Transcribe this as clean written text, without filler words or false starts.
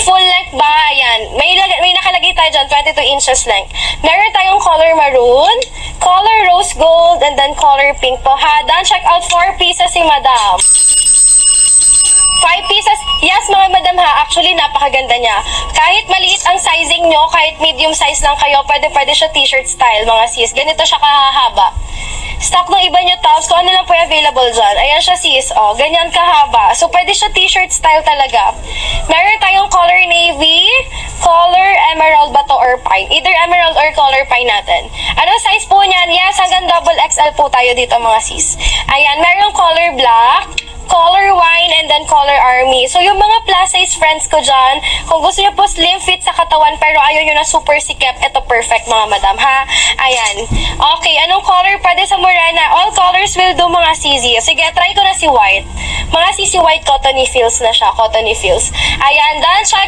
Full length ba? Ayan. May nakalagay tayo dyan, 22 inches length. Meron tayong color maroon, color rose gold, and then color pink po ha. Dan, check out 4 pieces si madam. 5 pieces. Yes, mga madam ha. Actually, napakaganda niya. Kahit maliit ang sizing nyo, kahit medium size lang kayo, pwede siya t-shirt style, mga sis. Ganito siya kahahaba. Stock ng iba nyo tops, kung ano lang po available dyan. Ayan siya sis, oh, ganyan kahaba. So, pwede siya t-shirt style talaga. Meron tayong color navy, color emerald ba to or pine? Either emerald or color pine natin. Anong size po niyan? Yes, hanggang double XL po tayo dito mga sis. Ayan, meron color black, color wine, and then color army. So, yung mga plus size friends ko dyan, kung gusto nyo po slim fit sa katawan pero ayaw nyo na super sikip, ito perfect mga madam, ha? Ayan. Okay, anong color pwede sa Morena? All colors will do mga sisi. Sige, try ko na si white. Mga sisi white, cottony feels na siya. Cottony feels. Ayan, then check